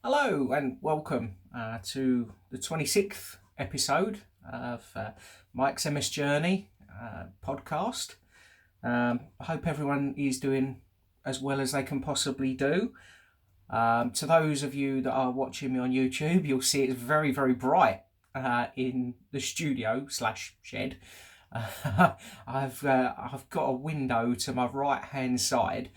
Hello and welcome to the 26th episode of Mike's MS Journey podcast. I hope everyone is doing as well as they can possibly do. To those of you that are watching me on YouTube, you'll see it's very, very bright in the studio slash shed. I've got a window to my right hand side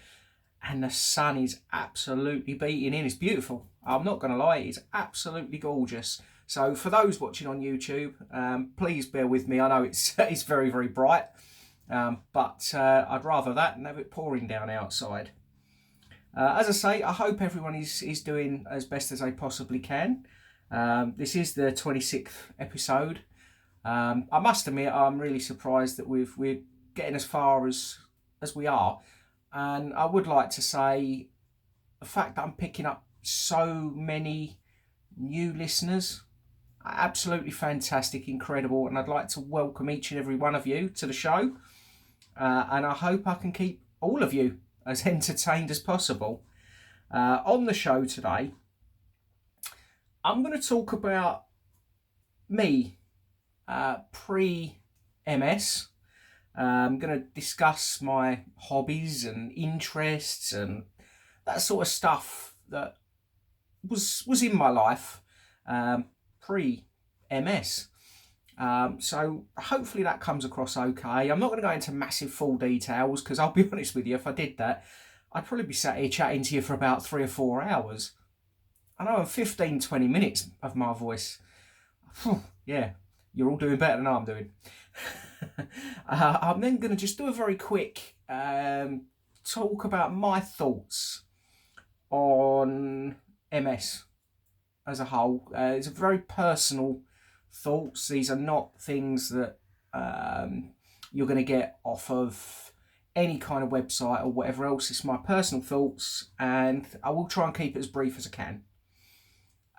and the sun is absolutely beating in. It's beautiful. I'm not going to lie, it's absolutely gorgeous. So for those watching on YouTube, please bear with me. I know it's very, very bright, but I'd rather that than have it pouring down outside. As I say, I hope everyone is doing as best as they possibly can. This is the 26th episode. I must admit, I'm really surprised that we're getting as far as we are. And I would like to say the fact that I'm picking up so many new listeners, absolutely fantastic, incredible. And I'd like to welcome each and every one of you to the show. And I hope I can keep all of you as entertained as possible. On the show today, I'm going to talk about me pre-MS. I'm going to discuss my hobbies and interests and that sort of stuff that was in my life pre-MS. So hopefully that comes across okay. I'm not going to go into massive full details because I'll be honest with you, if I did that, I'd probably be sat here chatting to you for about 3 or 4 hours. I know, 15, 20 minutes of my voice. Yeah, you're all doing better than I'm doing. I'm then going to just do a very quick talk about my thoughts on MS as a whole. It's a very personal thoughts. These are not things that you're going to get off of any kind of website or whatever else. It's my personal thoughts, and I will try and keep it as brief as I can.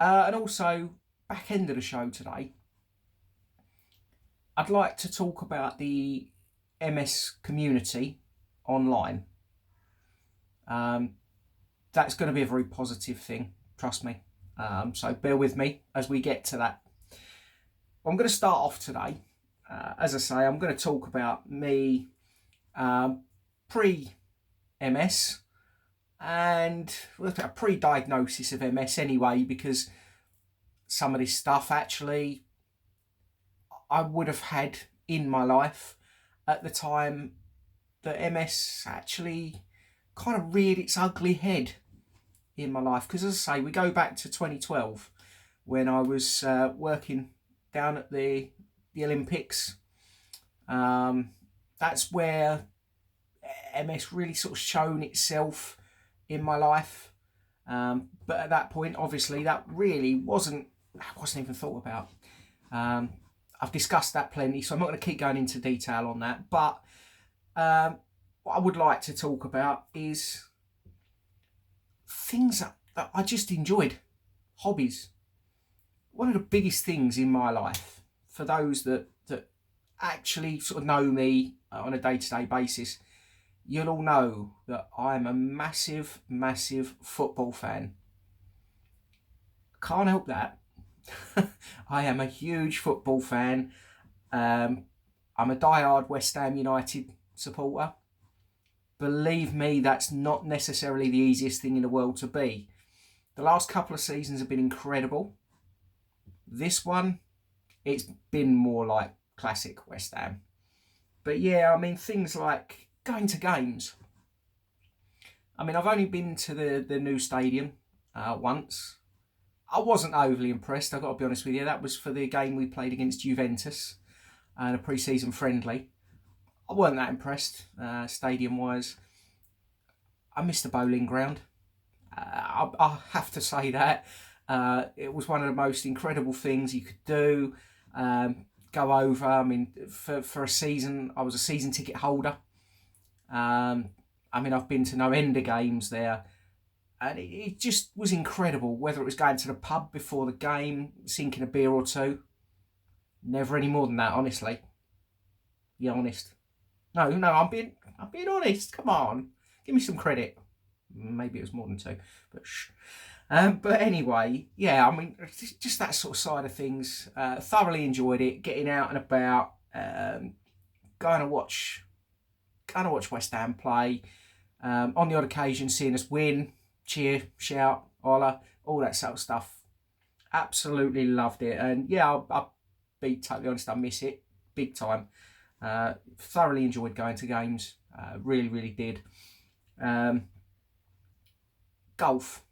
And also, back end of the show today, I'd like to talk about the MS community online. That's going to be a very positive thing, trust me. So bear with me as we get to that. I'm going to start off today. As I say, I'm going to talk about me pre-MS and a pre-diagnosis of MS anyway, because some of this stuff actually I would have had in my life at the time that MS actually kind of reared its ugly head in my life. Because as I say, we go back to 2012 when I was working down at the Olympics. That's where MS really sort of shown itself in my life. But at that point, obviously, that really wasn't even thought about. I've discussed that plenty, so I'm not going to keep going into detail on that. But what I would like to talk about is things that I just enjoyed, hobbies. One of the biggest things in my life, for those that actually sort of know me on a day-to-day basis, you'll all know that I'm a massive, massive football fan. Can't help that. I am a huge football fan. I'm a die-hard West Ham United supporter. Believe me, that's not necessarily the easiest thing in the world to be. The last couple of seasons have been incredible. This one, it's been more like classic West Ham. But yeah, I mean, things like going to games. I mean, I've only been to the new stadium once. I wasn't overly impressed, I've got to be honest with you. That was for the game we played against Juventus, a pre-season friendly. I wasn't that impressed, stadium-wise. I missed the bowling ground. I have to say that. It was one of the most incredible things you could do. Go over. I mean, for a season, I was a season ticket holder. I mean, I've been to no end of games there. And it just was incredible, whether it was going to the pub before the game, sinking a beer or two. Never any more than that, honestly. Be honest. No, I'm being honest. Come on. Give me some credit. Maybe it was more than two, but shh. But anyway, yeah, I mean, just that sort of side of things. Thoroughly enjoyed it, getting out and about, going to watch, West Ham play. On the odd occasion, seeing us win, cheer, shout, holler, all that sort of stuff. Absolutely loved it, and yeah, I'll be totally honest, I miss it big time. Thoroughly enjoyed going to games. Really, really did. Golf.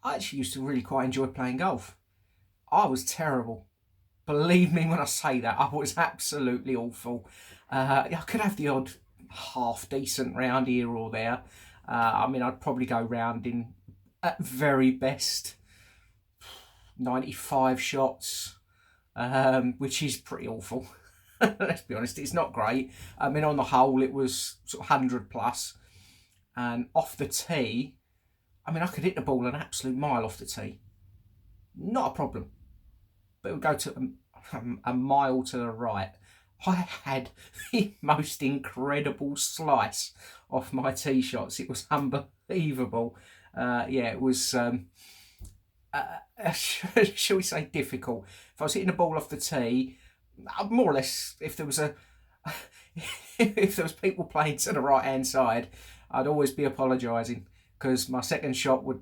I actually used to really quite enjoy playing golf. I was terrible. Believe me when I say that, I was absolutely awful. I could have the odd half decent round here or there. I mean, I'd probably go round in, at very best, 95 shots, which is pretty awful. Let's be honest, it's not great. I mean, on the whole, it was sort of 100 plus. And off the tee, I mean, I could hit the ball an absolute mile off the tee. Not a problem. But it would go to a mile to the right. I had the most incredible slice off my tee shots. It was unbelievable. Yeah, it was, shall we say, difficult. If I was hitting the ball off the tee, more or less, if there was people playing to the right hand side, I'd always be apologising, because my second shot would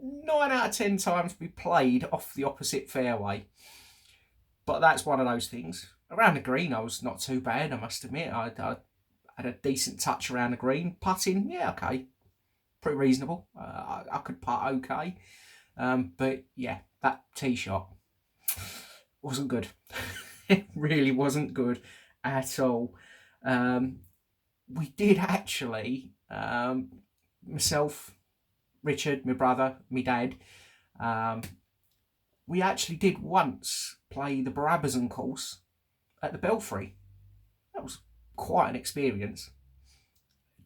9 out of 10 times be played off the opposite fairway. But that's one of those things. Around the green, I was not too bad, I must admit. I had a decent touch around the green. Putting, yeah, okay, pretty reasonable. I could putt okay. But yeah, that tee shot wasn't good. It really wasn't good at all. We did actually, myself, Richard, my brother, my dad, we actually did once play the Brabazon course at the Belfry. That was quite an experience.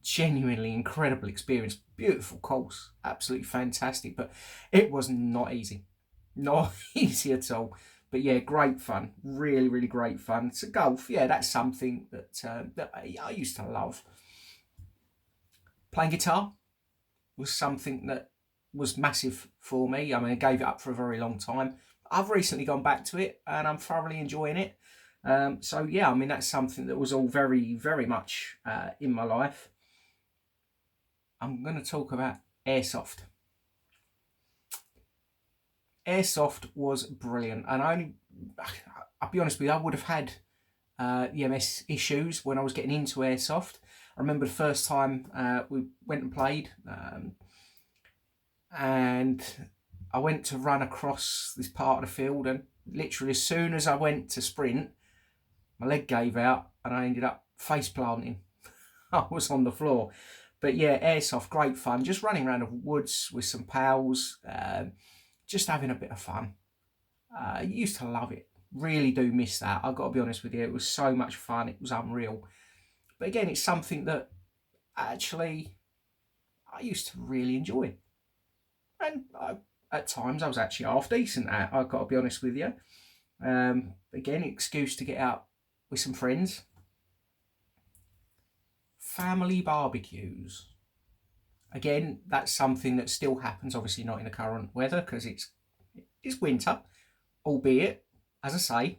Genuinely incredible experience. Beautiful course. Absolutely fantastic. But it was not easy. Not easy at all. But yeah, great fun. Really, really great fun. So golf, yeah, that's something that I used to love. Playing guitar was something that was massive for me. I mean, I gave it up for a very long time. I've recently gone back to it and I'm thoroughly enjoying it. So yeah, I mean, that's something that was all very, very much in my life. I'm going to talk about airsoft. Airsoft was brilliant, and I'll be honest with you, I would have had EMS issues when I was getting into airsoft. I remember the first time we went and played, and I went to run across this part of the field, and literally as soon as I went to sprint, my leg gave out and I ended up face planting. I was on the floor. But yeah, airsoft, great fun. Just running around the woods with some pals, just having a bit of fun. I used to love it. Really do miss that. I've got to be honest with you. It was so much fun. It was unreal. But again, it's something that actually I used to really enjoy. And at times I was actually half decent at. I've got to be honest with you. Again, excuse to get out with some friends. Family barbecues. Again, that's something that still happens, obviously not in the current weather because it's winter, albeit, as I say,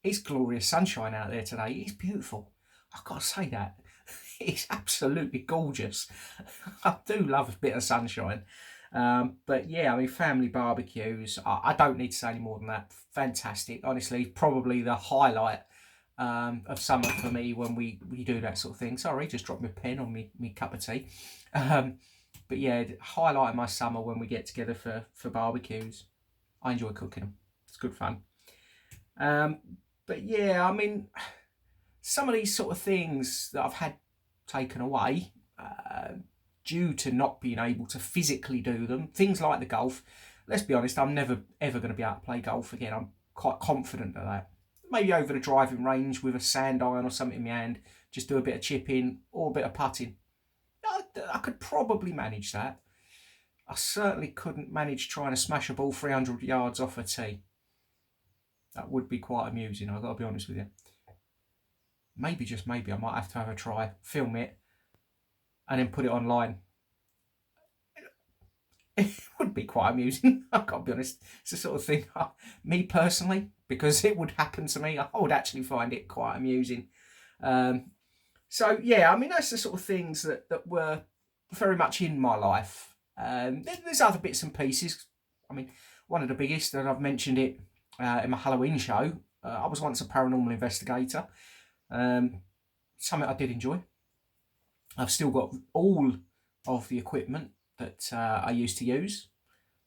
it's glorious sunshine out there today. It's beautiful. I've got to say that. It's absolutely gorgeous. I do love a bit of sunshine. But yeah, I mean, family barbecues, I don't need to say any more than that. Fantastic. Honestly, probably the highlight of summer for me when we do that sort of thing. Sorry, just dropped my pen on me cup of tea. But yeah, highlight of my summer when we get together for barbecues. I enjoy cooking them. It's good fun. But yeah, I mean, some of these sort of things that I've had taken away due to not being able to physically do them, things like the golf. Let's be honest, I'm never ever going to be able to play golf again. I'm quite confident of that. Maybe over the driving range with a sand iron or something in my hand, just do a bit of chipping or a bit of putting. I could probably manage that. I certainly couldn't manage trying to smash a ball 300 yards off a tee. That would be quite amusing, I've got to be honest with you. Maybe, just maybe, I might have a try, film it, and then put it online. it would be quite amusing. I can't be honest. It's the sort of thing, me personally, because it would happen to me, I would actually find it quite amusing. So yeah, I mean, that's the sort of things that were very much in my life. There's other bits and pieces. I mean, one of the biggest, and I've mentioned it in my Halloween show. I was once a paranormal investigator. Something I did enjoy. I've still got all of the equipment that I used to use,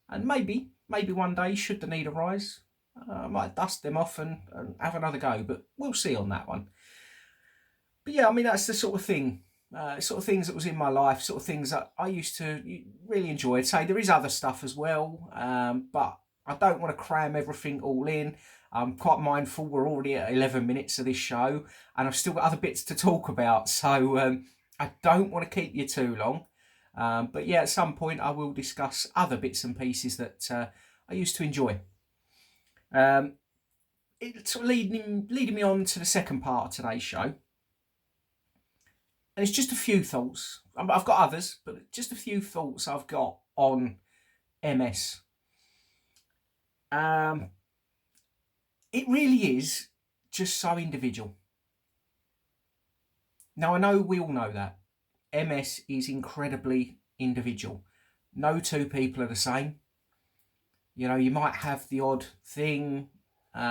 and maybe one day, should the need arise, I might dust them off and have another go. But we'll see on that one. But yeah, I mean, that's the sort of thing, sort of things that was in my life, sort of things that I used to really enjoy. I'd say there is other stuff as well, but I don't want to cram everything all in. I'm quite mindful we're already at 11 minutes of this show, and I've still got other bits to talk about, so I don't want to keep you too long. But yeah, at some point I will discuss other bits and pieces that I used to enjoy. It's sort of leading me on to the second part of today's show. And it's just a few thoughts. I've got others, but just a few thoughts I've got on MS. It really is just so individual. Now, I know we all know that. MS is incredibly individual. No two people are the same. You know, you might have the odd thing,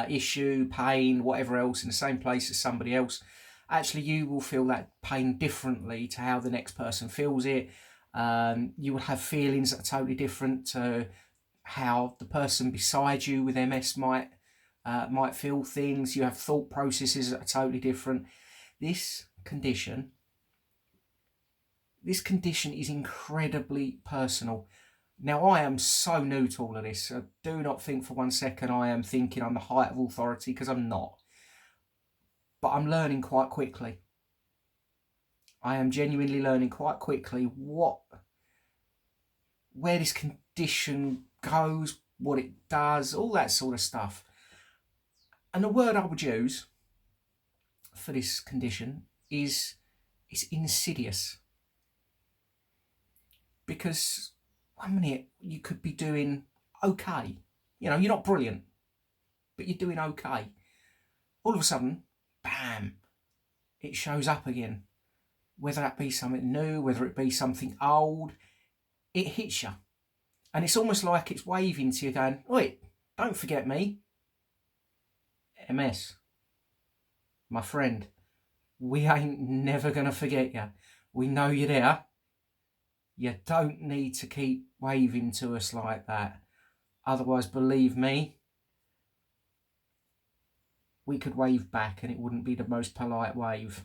issue, pain, whatever else in the same place as somebody else. Actually, you will feel that pain differently to how the next person feels it. You will have feelings that are totally different to how the person beside you with MS might feel things. You have thought processes that are totally different. This condition is incredibly personal. Now, I am so new to all of this, so do not think for 1 second I am thinking I'm the height of authority, because I'm not. But I'm learning quite quickly. I am genuinely learning quite quickly where this condition goes, what it does, all that sort of stuff. And the word I would use for this condition is insidious. Because 1 minute you could be doing okay. You know, you're not brilliant, but you're doing okay. All of a sudden, bam, it shows up again. Whether that be something new, whether it be something old, it hits you. And it's almost like it's waving to you going, "Wait, don't forget me. MS, my friend, we ain't never going to forget you. We know you're there. You don't need to keep waving to us like that. Otherwise, believe me, we could wave back and it wouldn't be the most polite wave."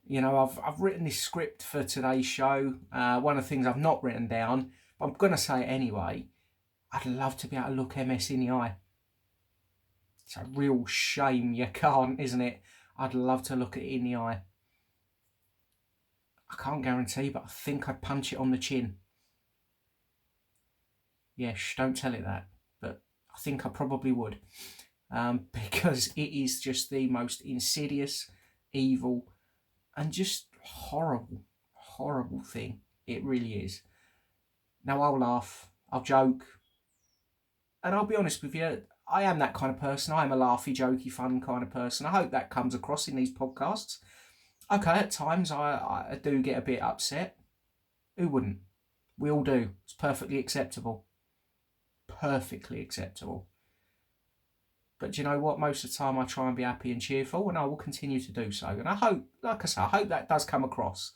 You know, I've written this script for today's show. One of the things I've not written down, but I'm going to say it anyway, I'd love to be able to look MS in the eye. It's a real shame you can't, isn't it? I'd love to look it in the eye. I can't guarantee, but I think I'd punch it on the chin. Yeah, don't tell it that, but I think I probably would. Because it is just the most insidious, evil, and just horrible thing. It really is. Now, I'll laugh, I'll joke, and I'll be honest with you, I am that kind of person. I am a laughy, jokey, fun kind of person. I hope that comes across in these podcasts. Okay, at times I do get a bit upset. Who wouldn't? We all do. It's perfectly acceptable. Perfectly acceptable. But do you know what? Most of the time I try and be happy and cheerful, and I will continue to do so. And I hope, like I say, I hope that does come across.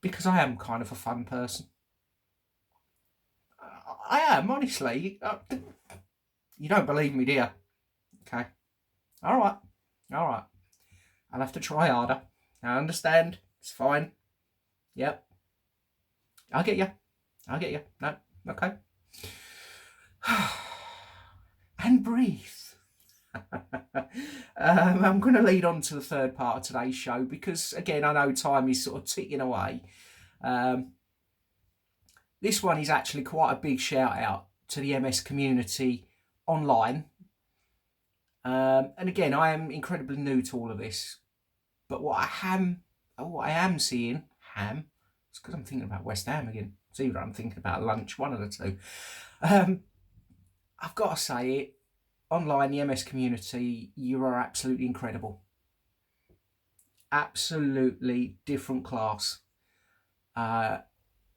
Because I am kind of a fun person. I am, honestly. You don't believe me, do you? Okay. All right. I'll have to try harder. I understand. It's fine. Yep. I'll get you. No. Okay. And breathe. I'm going to lead on to the third part of today's show because, again, I know time is sort of ticking away. This one is actually quite a big shout out to the MS community online. And again, I am incredibly new to all of this, but what I am seeing, it's It's because I'm thinking about West Ham again. It's either I'm thinking about lunch, one of the two. I've got to say it, online, the MS community, you are absolutely incredible. Absolutely different class.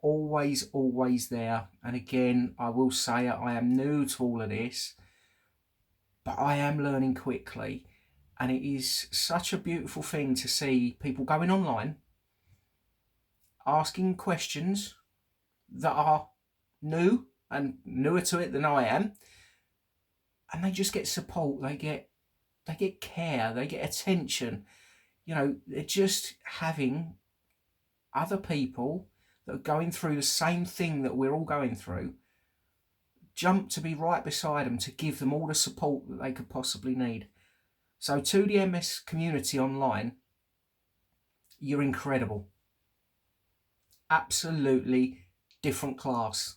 Always there. And again, I will say it, I am new to all of this, but I am learning quickly. And it is such a beautiful thing to see people going online, asking questions that are new and newer to it than I am. And they just get support, they get care, they get attention. You know, they're just having other people that are going through the same thing that we're all going through jump to be right beside them to give them all the support that they could possibly need. So to the MS community online, you're incredible. Absolutely different class.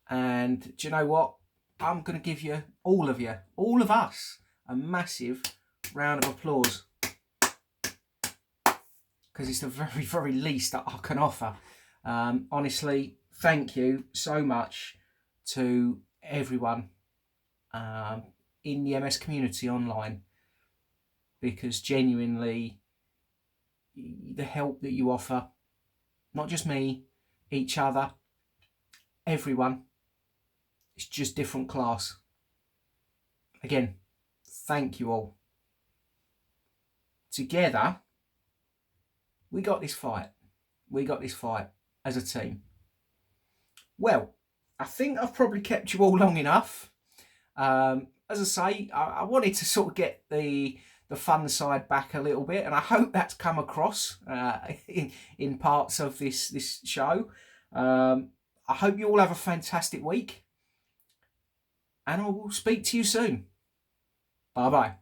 And do you know what? I'm going to give you, all of us, a massive round of applause. Because it's the very, very least that I can offer. Honestly, thank you so much to everyone in the MS community online. Because genuinely, the help that you offer, not just me, each other, everyone, it's just different class. Again, thank you all. Together, we got this fight. We got this fight as a team. Well, I think I've probably kept you all long enough. As I say, I wanted to sort of get the fun side back a little bit, and I hope that's come across in parts of this show. I hope you all have a fantastic week, and I will speak to you soon. Bye bye.